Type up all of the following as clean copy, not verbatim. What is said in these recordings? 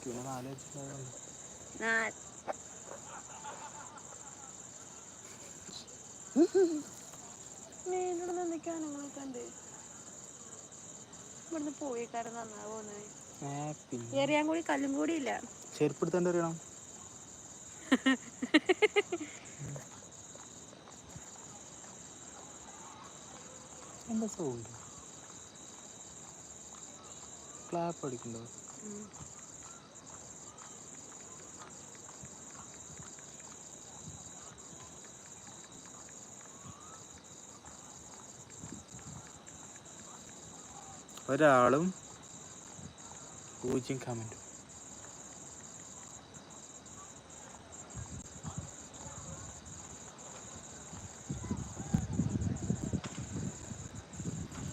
പിന്നെ 4 വെച്ചിട്ടുണ്ടായിരുന്നു. ഇവിടുന്ന് പോയി കാരണം നന്നാ പോകുന്നത്. എറിയാൻ കൂടി കല്ലും കൂടി ഇല്ല. ചെരുപ്പെടുത്തോണ്ട് അറിയണം. എന്താ സൗണ്ട്? ക്ലാപ്പ് അടിക്കണ്ടോ? ഒരാളും 0 കമൻറ്റും.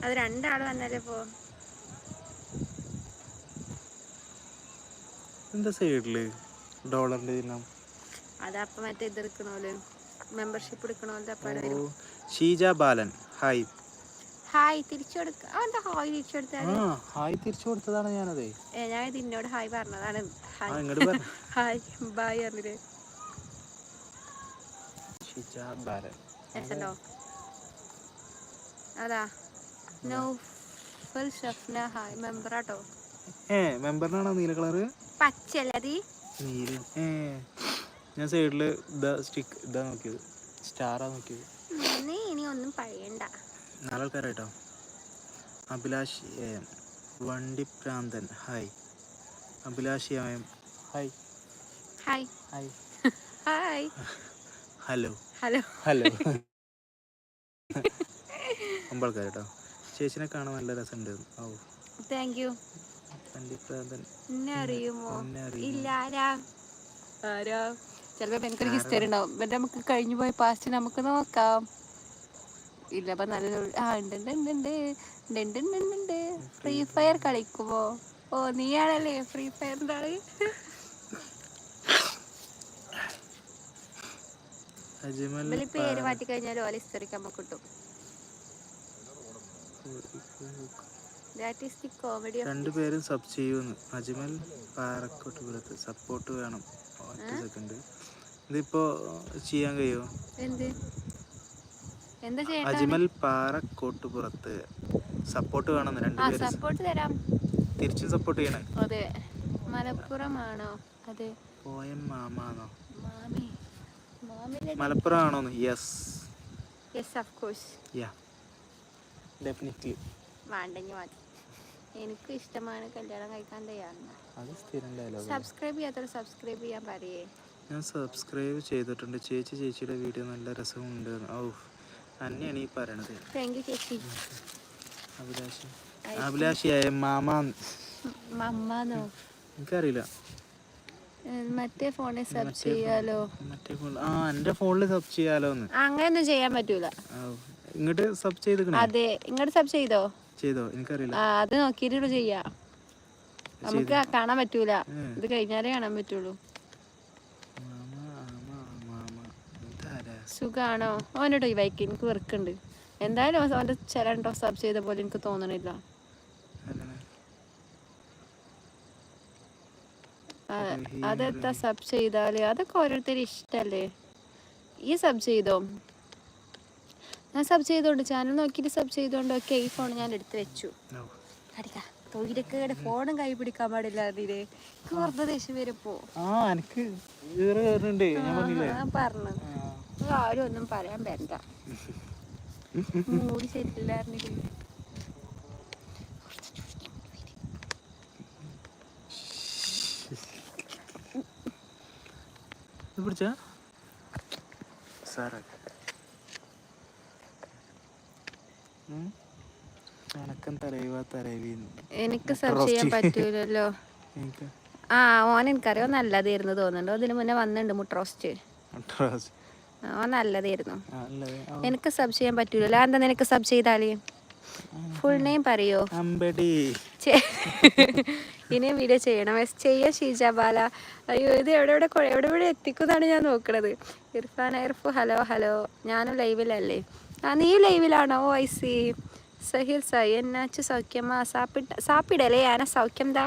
അത് 2 ആള് വന്നാലേ പോ. എന്താ സൈഡില് ഡോളറിന്റെ ചിഹ്നം? അതപ്പം മറ്റേ ഇതെടുക്കണോല് മെമ്പർഷിപ്പ് എടുക്കണോല് അപ്പാടെ വരും. ഷീജ ബാലൻ ഹായ്. ഹായ് തിരിച്ചു കൊടുക്ക. എന്താ ഹായ് തിരിച്ചു കൊടുത്താല്? ഹായ് തിരിച്ചു കൊടുത്തതാണ് ഞാനത്. ഞാൻ നിന്നോട് ഹായ് പറഞ്ഞതാണ്. ഹായ് ബായ് പറഞ്ഞില്ലേ? ഷീജ ബാലൻ രസണ്ടോ? അതാ നൗഫൽ ഷഫ്ന ഹായ് മെമ്പറാട്ടോ. മെമ്പറിനാണോ നീല കളറ്? പച്ചല്ലത് നീല. ഞാൻ സൈഡില് ഇതാ നോക്കിയത്, സ്റ്റാറാ നോക്കിയത്. നീ ഇനി ഒന്നും പറയണ്ട. 4 ആൾക്കാരായിട്ടോ. അഭിലാഷ് വണ്ടിപ്രാന്തൻ hi. Abhilash hi. Hi hi hi. Hello hello hello. 9 ആൾക്കാരായിട്ടോ. ചേച്ചിനെ കാണാൻ നല്ല രസമുണ്ട്. ഓ താങ്ക് യു. വണ്ടിപ്രാന്തൻ എന്നെ അറിയുമോ? ഇല്ല. ആരാ? ചിലപ്പോൾ എനിക്കൊരു ഹിസ്റ്ററി ഉണ്ടാവും. എന്നിട്ട് നമുക്ക് കഴിഞ്ഞു പോയ പാസ്റ്റ് നമുക്ക് നോക്കാം. ഇല്ല അപ്പം നല്ല ഉണ്ട്. ഫ്രീ ഫയർ കളിക്കുമോ? ഓ നീയാണല്ലേ ഫ്രീ ഫയറിൻ്റെ ആള്. വലിയ പേര് മാറ്റി കഴിഞ്ഞാൽ ഓല ഹിസ്റ്ററിക്ക് നമുക്ക് കിട്ടും. That is the comedy of 2 പേരും സബ് ചെയ്യുമെന്ന്. അജ്മൽ പാറക്കോട്ടുപുറത്ത് സപ്പോർട്ട് വേണം. ഒറ്റ സെക്കൻഡ്. ഇതിപ്പോ ചെയ്യാൻ കഴിയുമോ? എന്താ ചെയ്യണ്ട? അജ്മൽ പാറക്കോട്ടുപുറത്ത് സപ്പോർട്ട് വേണം. 2 പേര് സപ്പോർട്ട് തരാം. തിരിച്ചും സപ്പോർട്ട് ചെയ്യണേ. അതെ. മലപ്പുറമാണോ? അതെ. പോയം മാമാണോ? മാമി മലപ്പുറം ആണോന്ന്? Yes of course. Yeah definitely. വേണ്ടെങ്കിൽ മതി. എനിക്ക് ഇഷ്ടമാണ് കല്യാണം കഴിക്കാൻ തയ്യാറാണ്. അത് സ്ഥിരം ഡയലോഗ്. സബ്സ്ക്രൈബ് ചെയ്യാത്ത സബ്സ്ക്രൈബ് ചെയ്യാൻ പറയേ. ഞാൻ സബ്സ്ക്രൈബ് ചെയ്തിട്ടുണ്ട്. ചേച്ചിയുടെ വീഡിയോ നല്ല രസമുണ്ട്. ഓ തന്നെയാണ് ഈ പറയണത്. താങ്ക് യു ചേച്ചി. അഭിലാഷിയായ മാമാന്നോ? എനിക്കറിയില്ല. മറ്റേ ഫോണിൽ സബ് ചെയ്യാലോ? എന്റെ ഫോണിൽ സബ് ചെയ്യാലോന്ന്. അങ്ങനെയൊന്നും ചെയ്യാൻ പറ്റൂല. ഇങ്ങോട്ട് സബ് ചെയ്തിക്കണേ? അതെ ഇങ്ങോട്ട് സബ് ചെയ്തോ? എനിക്കറിയില്ല. അത് നോക്കിയിട്ട് ചെയ്യാം. നമുക്ക് കാണാൻ പറ്റൂല. ഇത് കഴിഞ്ഞാലേ കാണാൻ പറ്റുള്ളൂ. സുഖാണോ? ഓനോട്ടോ ഈ ബൈക്ക് എനിക്ക് വെറുക്കുണ്ട്. എന്തായാലും അവൻ്റെ ചിലണ്ടോ സബ് ചെയ്ത പോലെ എനിക്ക് തോന്നണില്ല. അതെത്താ സബ് ചെയ്താല് അതൊക്കെ ഓരോരുത്തരും ഇഷ്ടല്ലേ. ഈ സബ് ചെയ്തോ? ഞാൻ സബ് ചെയ്തോണ്ട് ചാനൽ നോക്കിയിട്ട് സബ് ചെയ്തോണ്ട്. ഓക്കെ ഈ ഫോൺ ഞാൻ എടുത്ത് വെച്ചു. തൊഴിലൊക്കെ ഫോണും കൈ പിടിക്കാൻ പാടില്ല. അതില് വെറുതെ ദേഷ്യം വരുമ്പോ ഞാൻ പറഞ്ഞു ആരും ഒന്നും പറയാൻ വരണ്ട. മൂടി ശരിയില്ലായിരുന്നില്ല. എനിക്ക് സബ് ചെയ്യാൻ പറ്റൂലല്ലോ. ഓൻ എനിക്കറിയോ നല്ലതായിരുന്നു തോന്നുന്നുണ്ട്. അതിന് മുന്നേ വന്നിട്ടുണ്ട് മുട്ട റോസ്റ്റ്. നല്ലതായിരുന്നു. എനിക്ക് സബ് ചെയ്യാൻ പറ്റൂലല്ലോ. എന്താ നിനക്ക് സബ് ചെയ്താല്? ഫുൾ നെയിം പറയോ? ഇനിയും വീഡിയോ ചെയ്യണം. ചെയ്യാ ഷീജ ബാല. അയ്യോ ഇത് എവിടെ എത്തിക്കുന്നതാണ് ഞാൻ നോക്കണത്. ഇർഫാൻ ഇർഫു ഹലോ. ഞാനും ലൈവിലല്ലേ? നീ ലൈവിലാണോ? ഓ ഐ സി. സഹിൽ സായി എന്നാച്ചു സൗഖ്യമാ? സാപ്പിടലേ ആന സൗഖ്യം ദാ.